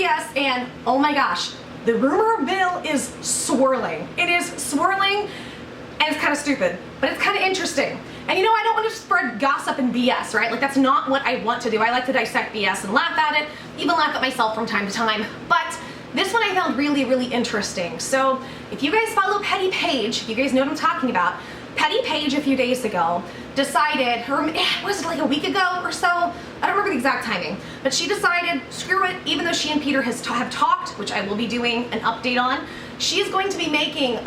BS, and oh my gosh, the rumor mill is swirling. It is swirling, and it's kind of stupid, but it's kind of interesting. And you know, I don't want to spread gossip and BS, right? Like, that's not what I want to do. I like to dissect BS and laugh at it, even laugh at myself from time to time. But this one I found really, really interesting. So if you guys follow Petty Paige, if you guys know what I'm talking about, Petty Paige a few days ago decided, or was it like a week ago or so? I don't remember the exact timing, but she decided, screw it, even though she and Peter have talked, which I will be doing an update on, she's going to be making,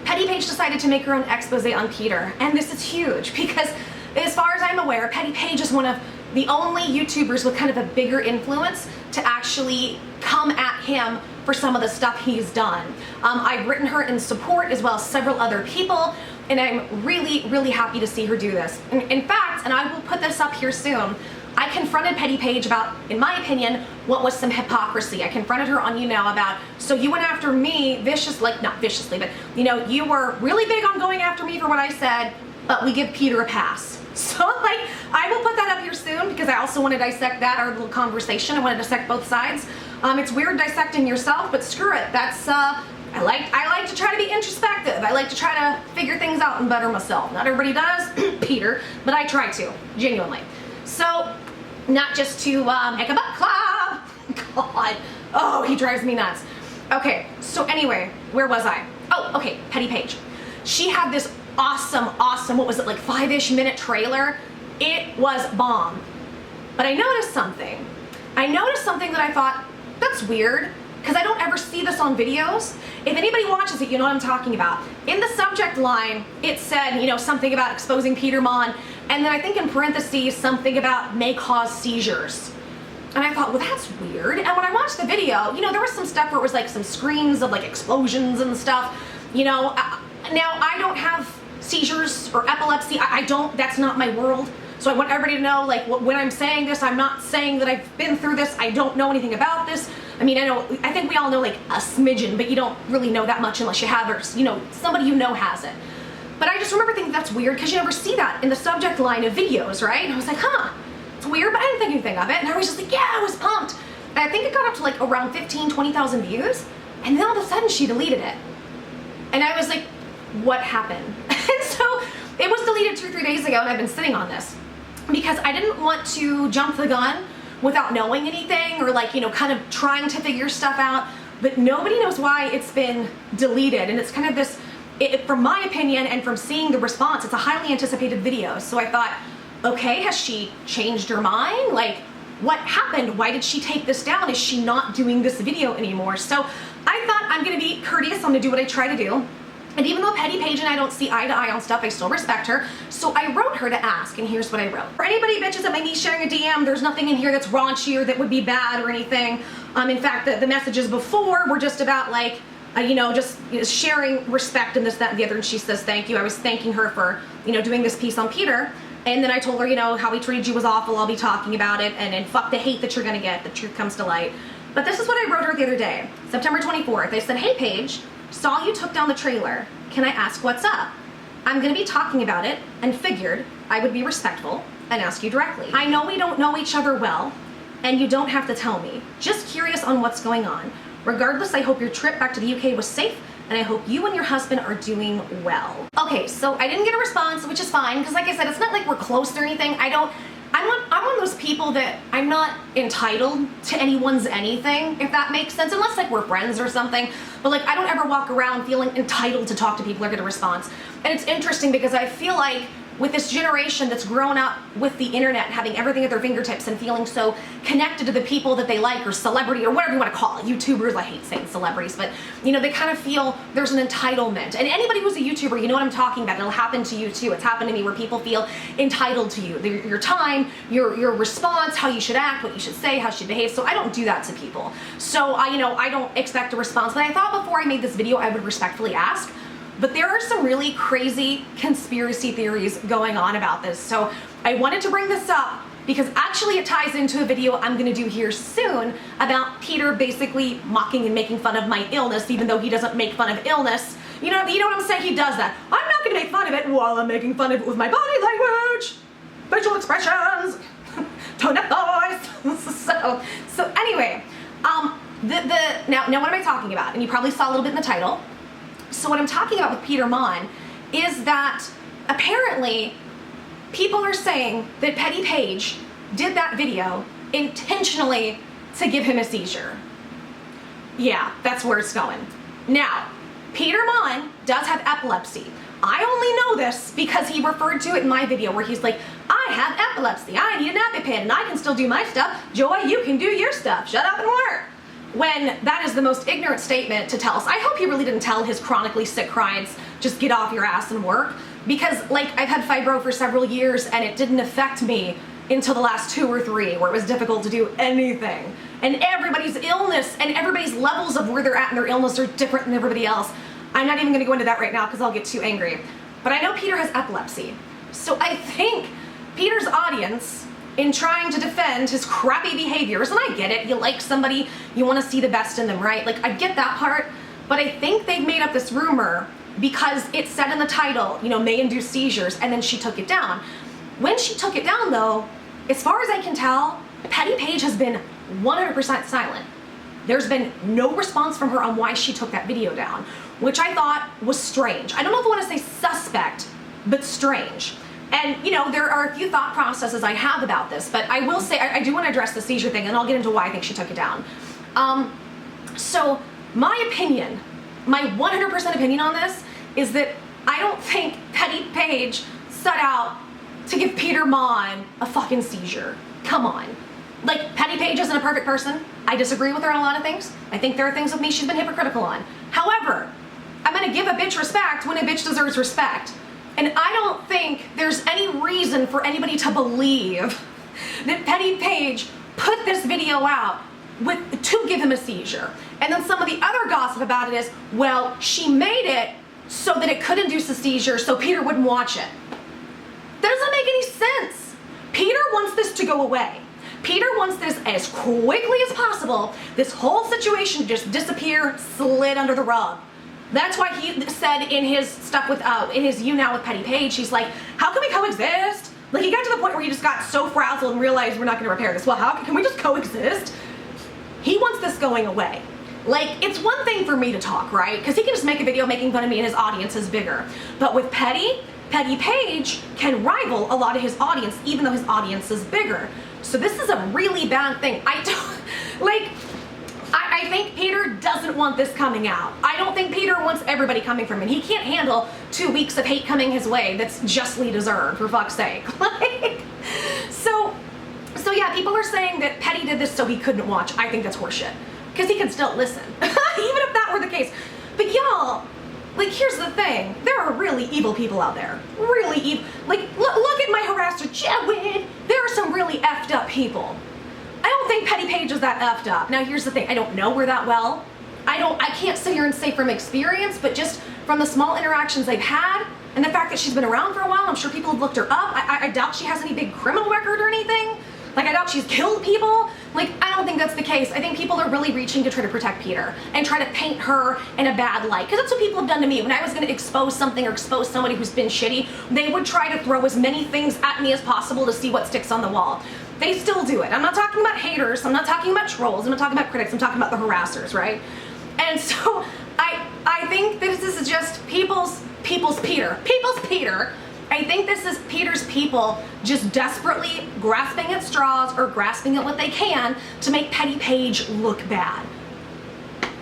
Petty Paige decided to make her own expose on Peter. And this is huge because as far as I'm aware, Petty Paige is one of the only YouTubers with kind of a bigger influence to actually come at him for some of the stuff he's done. I've written her in support as well as several other people, and I'm really, really happy to see her do this. In fact, and I will put this up here soon, I confronted Petty Paige about, in my opinion, what was some hypocrisy. I confronted her on Younow about, so you went after me like not viciously, but you know, you were really big on going after me for what I said, but we give Peter a pass. So like, I will put that up here soon because I also want to dissect that, our little conversation. I want to dissect both sides. It's weird dissecting yourself, but screw it. That's, I like to try to be introspective. I like to try to figure things out and better myself. Not everybody does, Peter, but I try to, genuinely. So, not just to make a butt club. God, oh, he drives me nuts. Okay, so anyway, where was I? Oh, okay, Petty Paige. She had this awesome, what was it, like 5-ish minute trailer? It was bomb. But I noticed something. I noticed something that I thought, that's weird, because I don't ever see this on videos. If anybody watches it, you know what I'm talking about. In the subject line, it said, you know, something about exposing Peter Monn, and then I think in parentheses, something about may cause seizures. And I thought, well, that's weird. And when I watched the video, you know, there was some stuff where it was like some screams of like explosions and stuff. You know, now I don't have seizures or epilepsy. I don't, that's not my world. So I want everybody to know, like, when I'm saying this, I'm not saying that I've been through this. I don't know anything about this. I mean, I think we all know like a smidgen, but you don't really know that much unless you have, or, you know, somebody you know has it. But I just remember thinking that's weird because you never see that in the subject line of videos, right? And I was like, huh, it's weird, but I didn't think anything of it. And I was just like, yeah, I was pumped. And I think it got up to like around 15, 20,000 views. And then all of a sudden she deleted it. And I was like, what happened? And so it was deleted 2 or 3 days ago, and I've been sitting on this because I didn't want to jump the gun without knowing anything, or like, you know, kind of trying to figure stuff out, but nobody knows why it's been deleted. And it's kind of this, from my opinion and from seeing the response, it's a highly anticipated video. So I thought, okay, has she changed her mind? Like, what happened? Why did she take this down? Is she not doing this video anymore? So I thought, I'm gonna be courteous, I'm gonna do what I try to do. And even though Petty Paige and I don't see eye to eye on stuff, I still respect her. So I wrote her to ask, and here's what I wrote. For anybody bitches that might be sharing a DM, there's nothing in here that's raunchy or that would be bad or anything. In fact, the messages before were just about like, you know, just sharing respect and this, that, and the other. And she says, thank you. I was thanking her for, you know, doing this piece on Peter. And then I told her, you know, how he treated you was awful. I'll be talking about it. And then fuck the hate that you're gonna get. The truth comes to light. But this is what I wrote her the other day, September 24th. I said, hey Paige, saw you took down the trailer. Can I ask what's up? I'm gonna be talking about it and figured I would be respectful and ask you directly. I know we don't know each other well, and you don't have to tell me. Just curious on what's going on. Regardless, I hope your trip back to the UK was safe, and I hope you and your husband are doing well. Okay, so I didn't get a response, which is fine, because like I said, it's not like we're close or anything. I'm one of those people that I'm not entitled to anyone's anything, if that makes sense, unless like we're friends or something. But like, I don't ever walk around feeling entitled to talk to people or get a response. And it's interesting because I feel like with this generation that's grown up with the internet, having everything at their fingertips and feeling so connected to the people that they like, or celebrity, or whatever you want to call it, YouTubers, I hate saying celebrities, but you know, they kind of feel there's an entitlement. And anybody who's a YouTuber, you know what I'm talking about. It'll happen to you too. It's happened to me where people feel entitled to you, your time, your response, how you should act, what you should say, how you should behave. So I don't do that to people. So I don't expect a response, but I thought before I made this video, I would respectfully ask. But there are some really crazy conspiracy theories going on about this. So I wanted to bring this up because actually it ties into a video I'm gonna do here soon about Peter basically mocking and making fun of my illness, even though he doesn't make fun of illness. You know what I'm saying? He does that. I'm not gonna make fun of it while I'm making fun of it with my body language, facial expressions, tone of voice. So anyway, Now what am I talking about? And you probably saw a little bit in the title. So what I'm talking about with Peter Monn is that apparently people are saying that Petty Paige did that video intentionally to give him a seizure. Yeah, that's where it's going. Now, Peter Monn does have epilepsy. I only know this because he referred to it in my video where he's like, I have epilepsy, I need an EpiPen, and I can still do my stuff. Joy, you can do your stuff. Shut up and work. When that is the most ignorant statement to tell us. I hope he really didn't tell his chronically sick clients, just get off your ass and work. Because, like, I've had fibro for several years and it didn't affect me until the last 2 or 3 where it was difficult to do anything. And everybody's illness and everybody's levels of where they're at in their illness are different than everybody else. I'm not even gonna go into that right now because I'll get too angry. But I know Peter has epilepsy. So I think Peter's audience, in trying to defend his crappy behaviors, and I get it, you like somebody, you wanna see the best in them, right? Like, I get that part, but I think they've made up this rumor because it said in the title, you know, may induce seizures, and then she took it down. When she took it down though, as far as I can tell, Petty Paige has been 100% silent. There's been no response from her on why she took that video down, which I thought was strange. I don't know if I want to say suspect, but strange. And, you know, there are a few thought processes I have about this, but I will say, I do want to address the seizure thing, and I'll get into why I think she took it down. So, my opinion, my 100% opinion on this, is that I don't think Petty Paige set out to give Peter Monn a fucking seizure. Come on. Like, Petty Paige isn't a perfect person. I disagree with her on a lot of things. I think there are things with me she's been hypocritical on. However, I'm gonna give a bitch respect when a bitch deserves respect. And I don't think there's any reason for anybody to believe that Petty Paige put this video out to give him a seizure. And then some of the other gossip about it is, well, she made it so that it could induce a seizure so Peter wouldn't watch it. That doesn't make any sense. Peter wants this to go away. Peter wants this as quickly as possible, this whole situation to just disappear, slid under the rug. That's why he said in his stuff with, in his Younow with Petty Paige, he's like, how can we coexist? Like, he got to the point where he just got so frazzled and realized we're not gonna repair this. Well, how can we just coexist? He wants this going away. Like, it's one thing for me to talk, right? Because he can just make a video making fun of me and his audience is bigger. But with Petty Paige can rival a lot of his audience, even though his audience is bigger. So this is a really bad thing. I think Peter doesn't want this coming out. I don't think Peter wants everybody coming from him. He can't handle 2 weeks of hate coming his way that's justly deserved, for fuck's sake. Like, so yeah, people are saying that Petty did this so he couldn't watch. I think that's horseshit. Because he can still listen, even if that were the case. But y'all, like, here's the thing. There are really evil people out there. Really evil. Like, look at my harasser, Jewin. There are some really effed up people. I don't think Petty Paige is that effed up. Now, here's the thing. I don't know her that well. I can't sit here and say from experience, but just from the small interactions I've had, and the fact that she's been around for a while, I'm sure people have looked her up. I doubt she has any big criminal record or anything. Like, I doubt she's killed people. Like, I don't think that's the case. I think people are really reaching to try to protect Peter and try to paint her in a bad light. Because that's what people have done to me. When I was going to expose something or expose somebody who's been shitty, they would try to throw as many things at me as possible to see what sticks on the wall. They still do it. I'm not talking about haters. I'm not talking about trolls. I'm not talking about critics. I'm talking about the harassers, right? And so I think that this is just people's Peter. People's Peter. I think this is Peter's people just desperately grasping at straws or grasping at what they can to make Petty Paige look bad.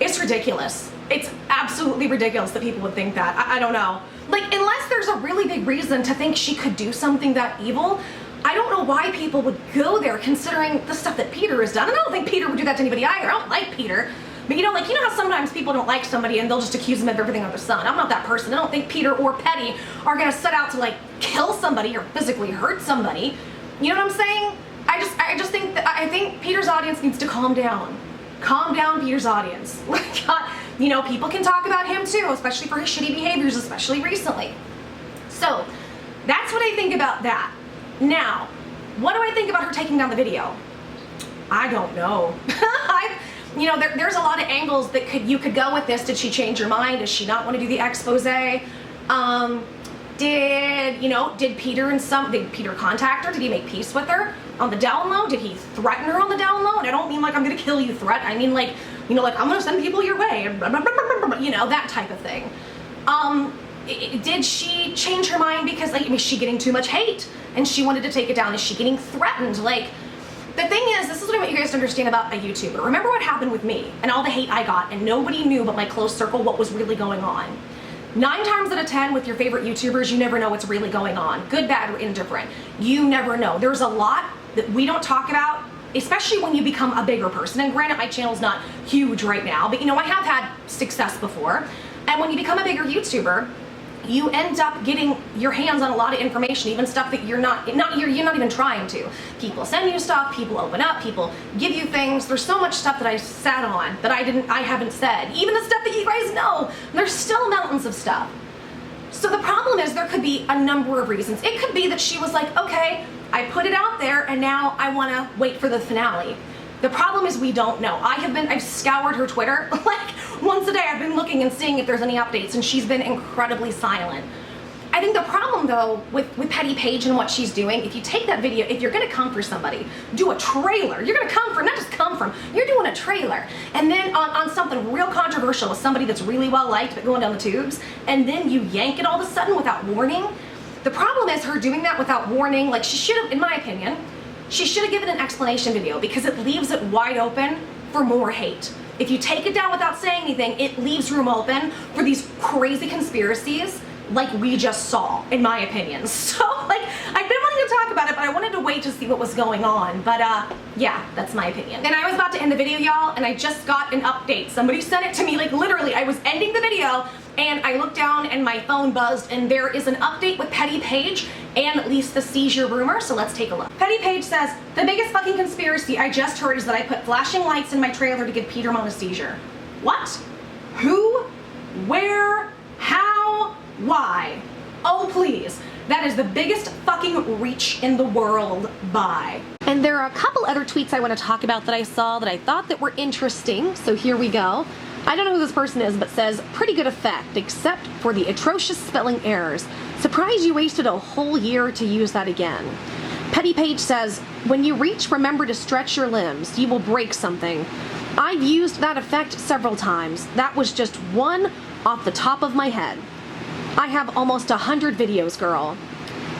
It's ridiculous. It's absolutely ridiculous that people would think that. I don't know. Like, unless there's a really big reason to think she could do something that evil, I don't know why people would go there considering the stuff that Peter has done. And I don't think Peter would do that to anybody either. I don't like Peter. But you know how sometimes people don't like somebody and they'll just accuse them of everything under the sun. I'm not that person. I don't think Peter or Petty are gonna set out to, like, kill somebody or physically hurt somebody. You know what I'm saying? I just think that I think Peter's audience needs to calm down. Calm down, Peter's audience. Like, you know, people can talk about him too, especially for his shitty behaviors, especially recently. So that's what I think about that. Now, what do I think about her taking down the video? I don't know. You know, there's a lot of angles that you could go with this. Did she change her mind? Does she not want to do the expose? Did Peter contact her? Did he make peace with her? on the down low? Did he threaten her on the down low? And I don't mean like I'm gonna kill you threat. I mean like, you know, like I'm gonna send people your way, you know, that type of thing. Did she change her mind because, like, is she getting too much hate and she wanted to take it down? Is she getting threatened? Like, the thing is, this is what I want you guys to understand about a YouTuber. Remember what happened with me and all the hate I got, and nobody knew but my close circle what was really going on. 9 times out of 10 with your favorite YouTubers, you never know what's really going on. Good, bad, or indifferent. You never know. There's a lot that we don't talk about, especially when you become a bigger person. And granted, my channel's not huge right now, but you know, I have had success before. And when you become a bigger YouTuber, you end up getting your hands on a lot of information, even stuff that you're not even trying to. People send you stuff, people open up, people give you things. There's so much stuff that I sat on that I haven't said. Even the stuff that you guys know, there's still mountains of stuff. So the problem is there could be a number of reasons. It could be that she was like, okay, I put it out there and now I wanna wait for the finale. The problem is we don't know. I've scoured her Twitter, like once a day I've been looking and seeing if there's any updates, and she's been incredibly silent. I think the problem though with Petty Paige and what she's doing, if you take that video, if you're gonna come for somebody, do a trailer. You're gonna come for, not just come from, you're doing a trailer. And then on something real controversial with somebody that's really well liked but going down the tubes, and then you yank it all of a sudden without warning. The problem is her doing that without warning. Like, she should have, in my opinion, she should have given an explanation video, because it leaves it wide open for more hate. If you take it down without saying anything, it leaves room open for these crazy conspiracies like we just saw, in my opinion. So, like, I've been wanting to talk about it, but I wanted to wait to see what was going on. But, yeah, that's my opinion. And I was about to end the video, y'all, and I just got an update. Somebody sent it to me, like, literally, I was ending the video, and I looked down, and my phone buzzed, and there is an update with Petty Paige and at least the Seizure rumor, so let's take a look. Petty Paige says, the biggest fucking conspiracy I just heard is that I put flashing lights in my trailer to give Peter Monn a seizure. What? Who? Where? How? Why? Oh, please. That is the biggest fucking reach in the world. Bye. And there are a couple other tweets I want to talk about that I saw that I thought that were interesting, so here we go. I don't know who this person is, but says, pretty good effect, except for the atrocious spelling errors. Surprised you wasted a whole year to use that again. Petty Paige says, when you reach, remember to stretch your limbs. You will break something. I've used that effect several times. That was just one off the top of my head. I have almost 100 videos, girl.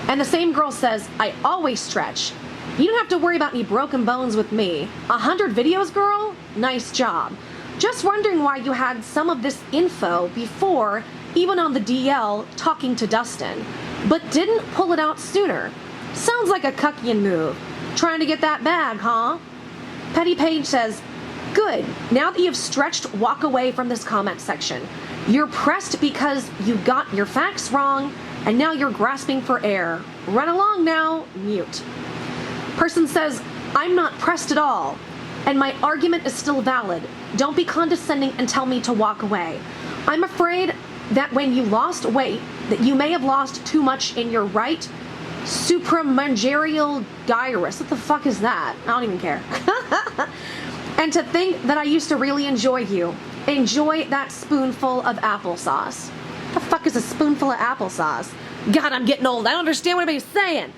And the same girl says, I always stretch. You don't have to worry about any broken bones with me. 100 videos, girl? Nice job. Just wondering why you had some of this info before, even on the DL, talking to Dustin, but didn't pull it out sooner. Sounds like a cuckian move. Trying to get that bag, huh? Petty Paige says, good. Now that you've stretched, walk away from this comment section. You're pressed because you got your facts wrong, and now you're grasping for air. Run along now. Mute. Person says, I'm not pressed at all, and my argument is still valid. Don't be condescending and tell me to walk away. I'm afraid that when you lost weight, that you may have lost too much in your right supramandibular gyrus. What the fuck is that? I don't even care. And to think that I used to really enjoy you. Enjoy that spoonful of applesauce. What the fuck is a spoonful of applesauce? God, I'm getting old. I don't understand what anybody's saying.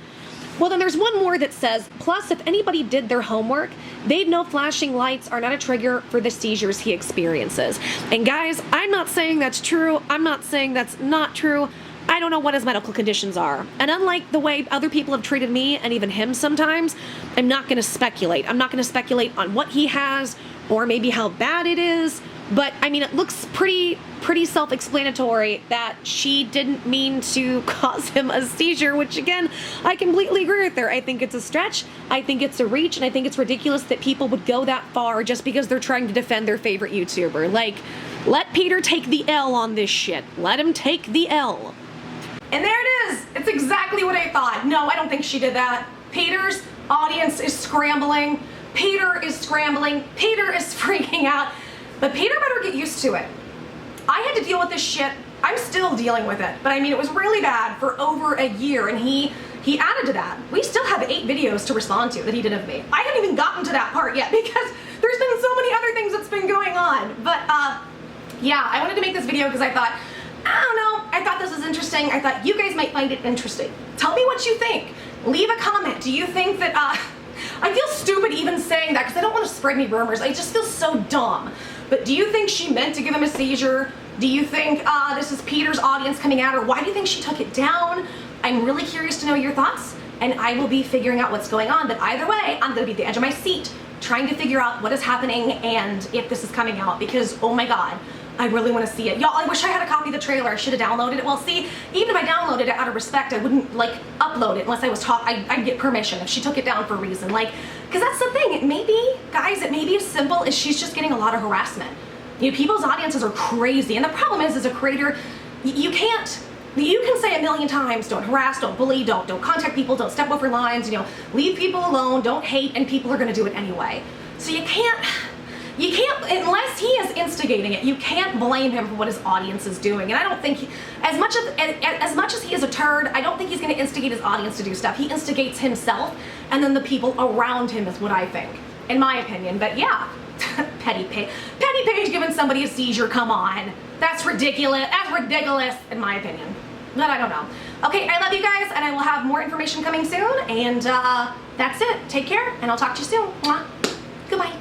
Well, then there's one more that says, plus if anybody did their homework, they'd know flashing lights are not a trigger for the seizures he experiences. And guys, I'm not saying that's true. I'm not saying that's not true. I don't know what his medical conditions are. And unlike the way other people have treated me, and even him sometimes, I'm not going to speculate. I'm not going to speculate on what he has, or maybe how bad it is. But, I mean, it looks pretty self-explanatory that she didn't mean to cause him a seizure, which, again, I completely agree with her. I think it's a stretch, I think it's a reach, and I think it's ridiculous that people would go that far just because they're trying to defend their favorite YouTuber. Like, let Peter take the L on this shit. Let him take the L. And there it is. It's exactly what I thought. No, I don't think she did that. Peter's audience is scrambling. Peter is scrambling. Peter is freaking out. But Peter better get used to it. I had to deal with this shit. I'm still dealing with it. But I mean, it was really bad for over a year, and he added to that. We still have 8 videos to respond to that he did of me. I haven't even gotten to that part yet because there's been so many other things that's been going on. But yeah, I wanted to make this video because I thought, I don't know, I thought this was interesting. I thought you guys might find it interesting. Tell me what you think. Leave a comment. Do you think that I feel stupid even saying that because I don't want to spread any rumors. I just feel so dumb. But do you think she meant to give him a seizure? Do you think this is Peter's audience coming at her? Why do you think she took it down? I'm really curious to know your thoughts, and I will be figuring out what's going on. But either way, I'm gonna be at the edge of my seat trying to figure out what is happening and if this is coming out, because oh my god, I really want to see it. Y'all, I wish I had a copy of the trailer. I should have downloaded it. Well, see, even if I downloaded it out of respect, I wouldn't like upload it unless I was I'd get permission if she took it down for a reason. Like, because that's the thing. It may be, guys, it may be as simple as she's just getting a lot of harassment. You know, people's audiences are crazy, and the problem is, as a creator, you can say a million times, don't harass, don't bully, don't contact people, don't step over lines, you know, leave people alone, don't hate, and people are going to do it anyway. So you can't, unless he is instigating it, you can't blame him for what his audience is doing. And I don't think, as much as he is a turd, I don't think he's going to instigate his audience to do stuff. He instigates himself, and then the people around him is what I think, in my opinion. But yeah, Petty Paige giving somebody a seizure, come on. That's ridiculous. That's ridiculous, in my opinion. But I don't know. Okay, I love you guys, and I will have more information coming soon. And that's it. Take care, and I'll talk to you soon. Mwah. Goodbye.